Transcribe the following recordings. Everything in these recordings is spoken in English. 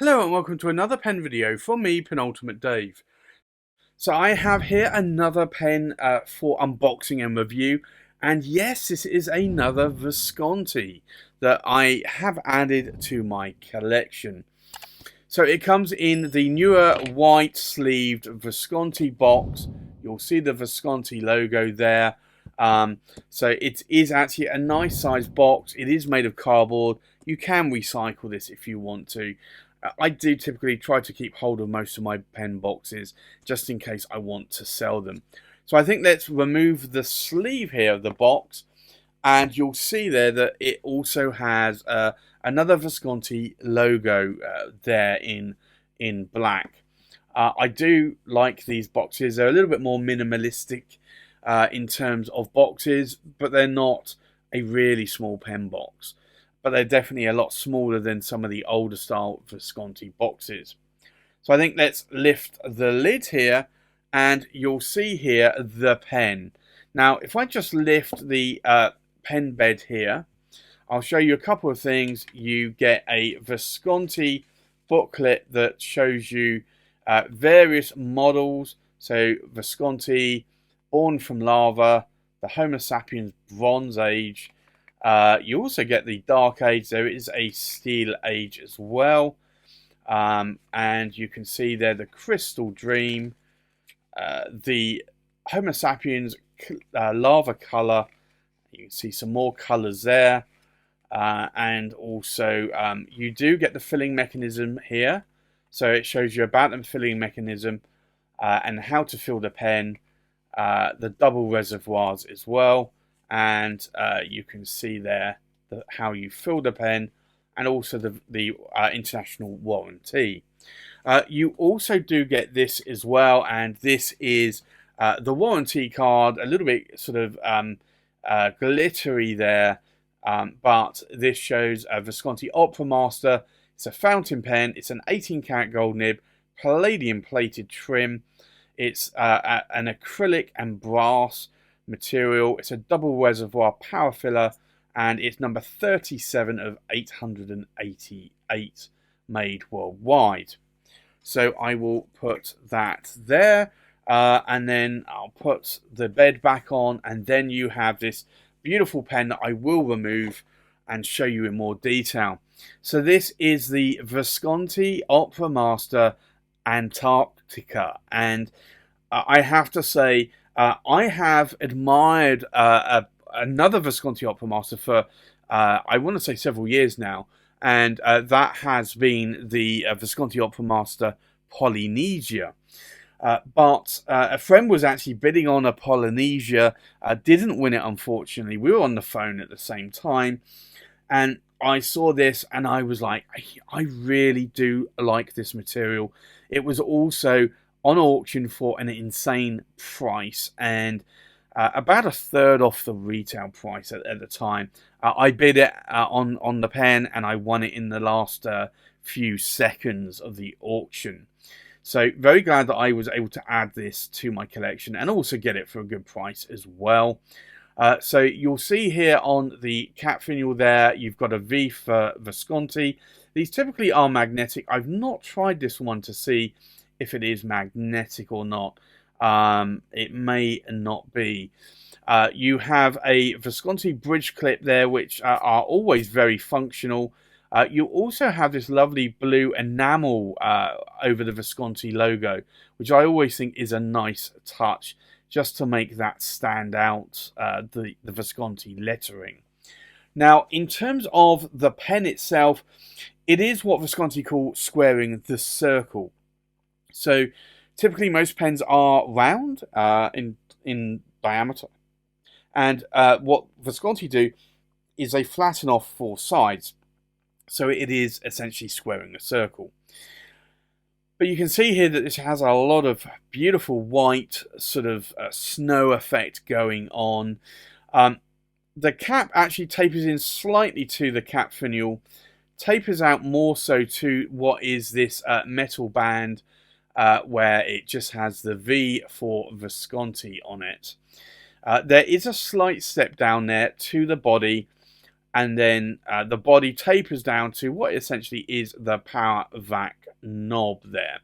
Hello and welcome to another pen video from me, Penultimate Dave. So I have here another pen for unboxing and review, and yes, this is another Visconti that I have added to my collection. So it comes in the newer white sleeved Visconti box. You'll see the Visconti logo there. So it is actually a nice size box. It is made of cardboard. You can recycle this if you want to. I do typically try to keep hold of most of my pen boxes just in case I want to sell them. So I think let's remove the sleeve here of the box, and you'll see there that it also has another Visconti logo there in black. I do like these boxes. They're a little bit more minimalistic in terms of boxes, but they're not a really small pen box. But they're definitely a lot smaller than some of the older style Visconti boxes. So I think let's lift the lid here, and you'll see here the pen. Now, if I just lift the pen bed here, I'll show you a couple of things. You get a Visconti booklet that shows you various models. So Visconti, Born from Lava, the Homo sapiens Bronze Age. You also get the Dark Age. There is a Steel Age as well. And you can see there the Crystal Dream, the Homo sapiens Lava color. You can see some more colors there. And also you do get the filling mechanism here. So it shows you about the filling mechanism and how to fill the pen, the double reservoirs as well. And you can see there how you fill the pen, and also the international warranty. You also do get this as well, and this is the warranty card, a little bit sort of glittery there, but this shows a Visconti Opera Master. It's a fountain pen. It's an 18-karat gold nib, palladium plated trim. It's an acrylic and brass material. It's a double reservoir power filler, and it's number 37 of 888 made worldwide. So I will put that there, and then I'll put the bed back on, and then you have this beautiful pen that I will remove and show you in more detail. So this is the Visconti Opera Master Antarctica, and I have to say, I have admired another Visconti Opera Master for, I want to say, several years now, and that has been the Visconti Opera Master Polynesia. But a friend was actually bidding on a Polynesia, didn't win it, unfortunately. We were on the phone at the same time, and I saw this, and I was like, I really do like this material. It was also on auction for an insane price, and about a third off the retail price at the time. I bid it on the pen, and I won it in the last few seconds of the auction. So very glad that I was able to add this to my collection and also get it for a good price as well. So you'll see here on the cap finial there, you've got a V for Visconti. These typically are magnetic. I've not tried this one to see if it is magnetic or not. It may not be. You have a Visconti bridge clip there, which are always very functional. You also have this lovely blue enamel over the Visconti logo, which I always think is a nice touch, just to make that stand out, the Visconti lettering. Now, in terms of the pen itself, it is what Visconti call squaring the circle. So typically most pens are round in diameter, and what Visconti do is they flatten off four sides, so it is essentially squaring a circle. But you can see here that this has a lot of beautiful white sort of snow effect going on. The cap actually tapers in slightly to the cap finial, tapers out more so to what is this metal band, where it just has the V for Visconti on it. There is a slight step down there to the body, and then the body tapers down to what essentially is the power vac knob there.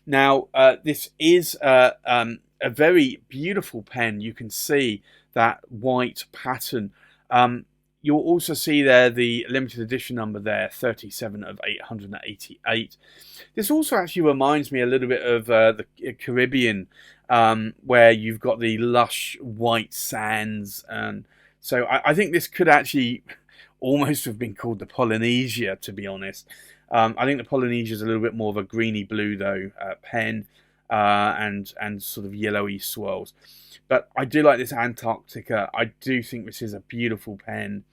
Now, this is a very beautiful pen. You can see that white pattern. You'll also see there the limited edition number there, 37 of 888. This also actually reminds me a little bit of the Caribbean, where you've got the lush white sands. And so I think this could actually almost have been called the Polynesia, to be honest. I think the Polynesia is a little bit more of a greeny blue, though, pen, and sort of yellowy swirls. But I do like this Antarctica. I do think this is a beautiful pen.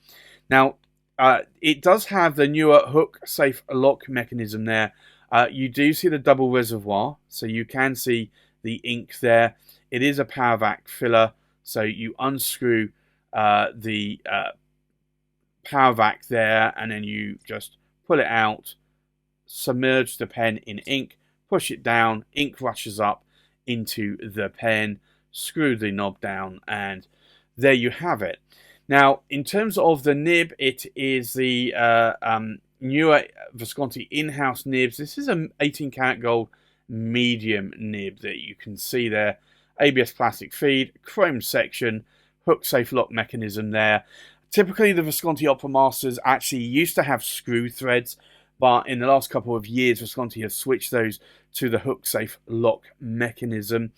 Now, it does have the newer hook safe lock mechanism there. You do see the double reservoir, so you can see the ink there. It is a power vac filler, so you unscrew the power vac there, and then you just pull it out, submerge the pen in ink, push it down, ink rushes up into the pen, screw the knob down, and there you have it. Now, in terms of the nib, it is the newer Visconti in-house nibs. This is an 18 karat gold medium nib that you can see there. ABS plastic feed, chrome section, hook safe lock mechanism there. Typically, the Visconti Opera Masters actually used to have screw threads, but in the last couple of years, Visconti has switched those to the hook safe lock mechanism.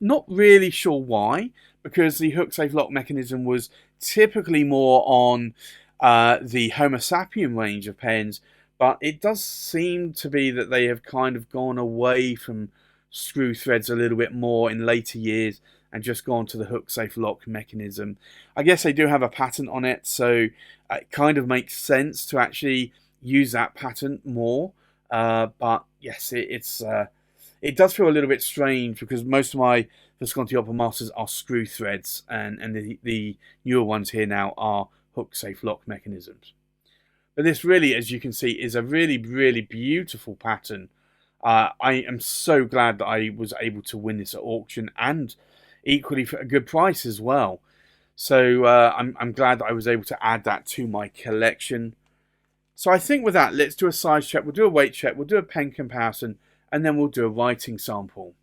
Not really sure why, because the hook safe lock mechanism was typically more on the Homo sapien range of pens, but it does seem to be that they have kind of gone away from screw threads a little bit more in later years and just gone to the hook safe lock mechanism. I guess they do have a patent on it, so it kind of makes sense to actually use that patent more. But yes, it does feel a little bit strange because most of my Visconti Opera Masters are screw threads, and the newer ones here now are hook safe lock mechanisms. But this really, as you can see, is a really, really beautiful pattern. I am so glad that I was able to win this at auction, and equally for a good price as well. So I'm glad that I was able to add that to my collection. So I think with that, let's do a size check, we'll do a weight check, we'll do a pen comparison, and then we'll do a writing sample.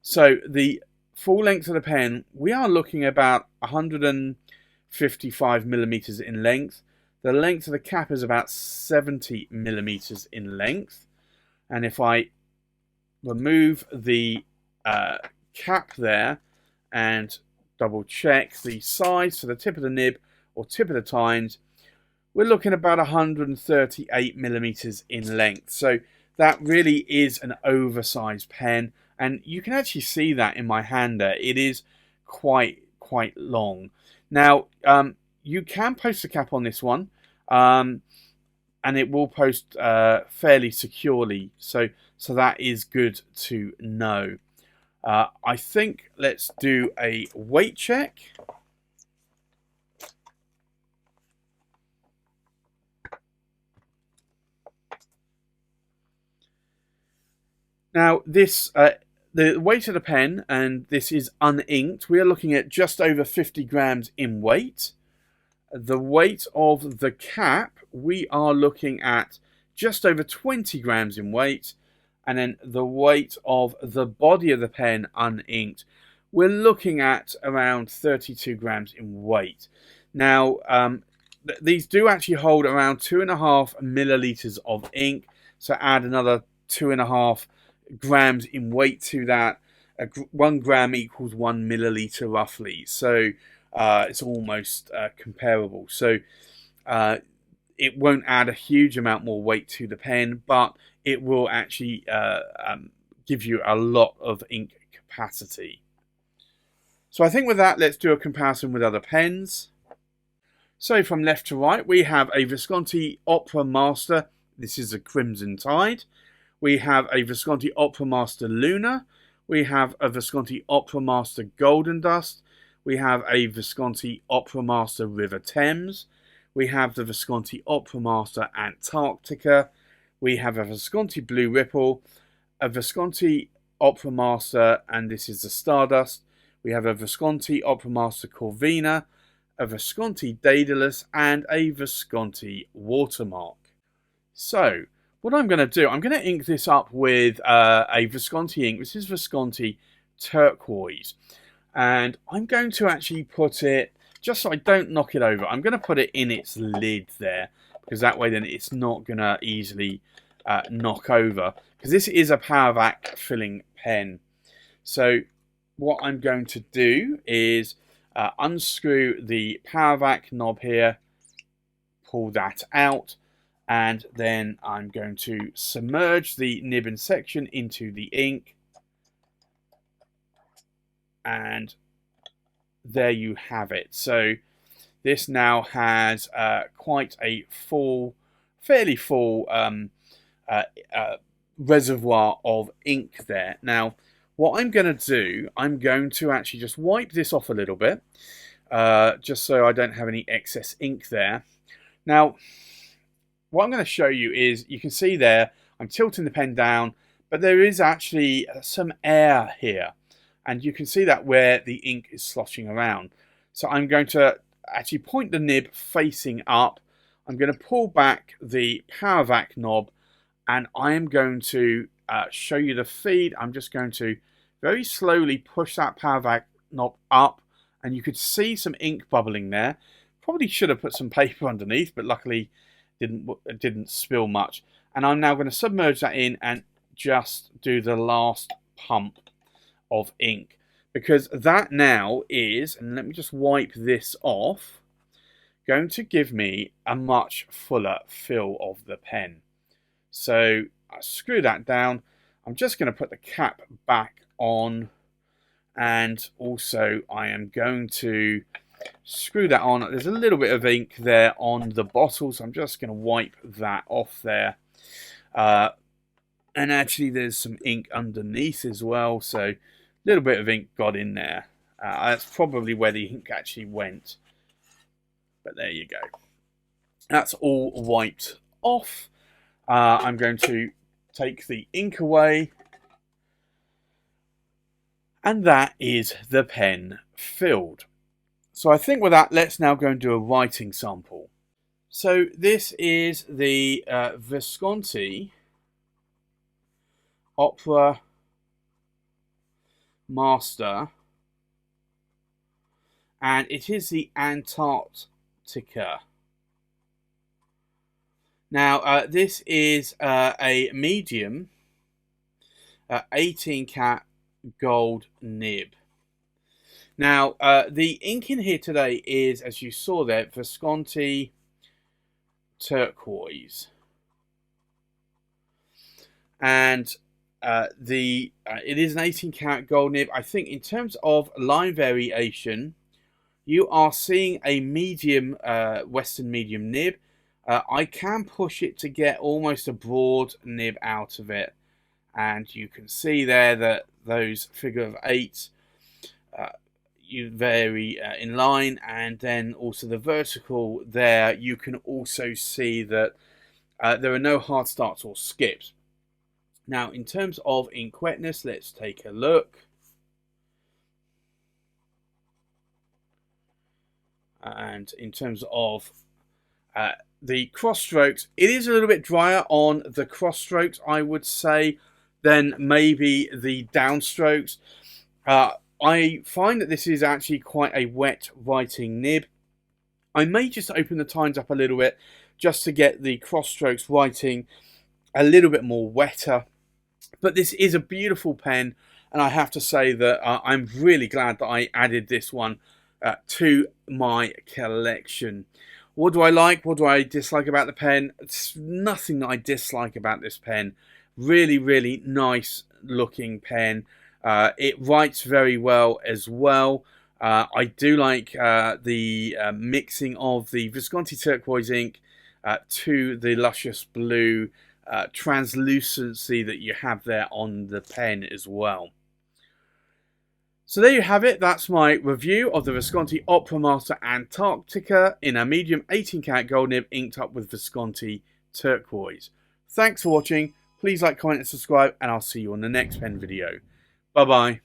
So the full length of the pen, we are looking at about 155 millimeters in length. The length of the cap is about 70 millimeters in length. And if I remove the cap there and double check the size for the tip of the nib or tip of the tines, we're looking at about 138 millimeters in length. So that really is an oversized pen, and you can actually see that in my hand there. It is quite long. Now, you can post the cap on this one, and it will post fairly securely. So that is good to know. I think let's do a weight check. Now, this the weight of the pen, and this is uninked, we are looking at just over 50 grams in weight. The weight of the cap, we are looking at just over 20 grams in weight. And then the weight of the body of the pen, uninked, we're looking at around 32 grams in weight. Now, these do actually hold around 2.5 milliliters of ink. So add another 2.5 grams in weight to that. 1 gram equals 1 milliliter roughly. So it's almost comparable. So it won't add a huge amount more weight to the pen, but it will actually give you a lot of ink capacity. So I think with that, let's do a comparison with other pens. So from left to right, we have a Visconti Opera Master. This is a Crimson Tide. We have a Visconti Opera Master Luna. We have a Visconti Opera Master Golden Dust. We have a Visconti Opera Master River Thames. We have the Visconti Opera Master Antarctica. We have a Visconti Blue Ripple, a Visconti Opera Master, and this is the Stardust. We have a Visconti Opera Master Corvina, a Visconti Daedalus, and a Visconti watermark. So what I'm going to do, I'm going to ink this up with a Visconti ink. This is Visconti turquoise, and I'm going to actually put it, just so I don't knock it over, I'm going to put it in its lid there, because that way then it's not going to easily knock over, because this is a Powervac filling pen. So what I'm going to do is unscrew the Powervac knob here, pull that out, and then I'm going to submerge the nib and section into the ink, and there you have it. So this now has quite a full, fairly full reservoir of ink there. Now what I'm going to do, I'm going to actually just wipe this off a little bit, just so I don't have any excess ink there. Now what I'm going to show you is, you can see there, I'm tilting the pen down, but there is actually some air here. And you can see that where the ink is sloshing around. So I'm going to actually point the nib facing up. I'm going to pull back the Powervac knob, and I am going to show you the feed. I'm just going to very slowly push that Powervac knob up, and you could see some ink bubbling there. Probably should have put some paper underneath, but luckily it didn't spill much. And I'm now going to submerge that in and just do the last pump of ink, because that now is, and let me just wipe this off, going to give me a much fuller fill of the pen. So I screw that down. I'm just going to put the cap back on, and also I am going to screw that on. There's a little bit of ink there on the bottle, so I'm just going to wipe that off there. And actually there's some ink underneath as well, so a little bit of ink got in there. That's probably where the ink actually went. But there you go. That's all wiped off. I'm going to take the ink away. And that is the pen filled. So I think with that, let's now go and do a writing sample. So this is the Visconti Opera Master, and it is the Antarctica. Now this is a medium 18 cat gold nib. Now the ink in here today is, as you saw there, Visconti turquoise, and it is an 18 karat gold nib. I think in terms of line variation, you are seeing a medium, Western medium nib. I can push it to get almost a broad nib out of it, and you can see there that those figure of eights you vary in line, and then also the vertical there, you can also see that there are no hard starts or skips. Now in terms of ink wetness, let's take a look. And in terms of the cross strokes, it is a little bit drier on the cross strokes, I would say, than maybe the downstrokes. I find that this is actually quite a wet writing nib. I may just open the tines up a little bit just to get the cross strokes writing a little bit more wetter. But this is a beautiful pen, and I have to say that I'm really glad that I added this one to my collection. What do I like? What do I dislike about the pen? It's nothing that I dislike about this pen. Really, really nice looking pen. It writes very well as well. I do like the mixing of the Visconti turquoise ink to the luscious blue translucency that you have there on the pen as well. So there you have it. That's my review of the Visconti Opera Master Antarctica in a medium 18 karat gold nib inked up with Visconti turquoise. Thanks for watching. Please like, comment and subscribe, and I'll see you on the next pen video. Bye bye.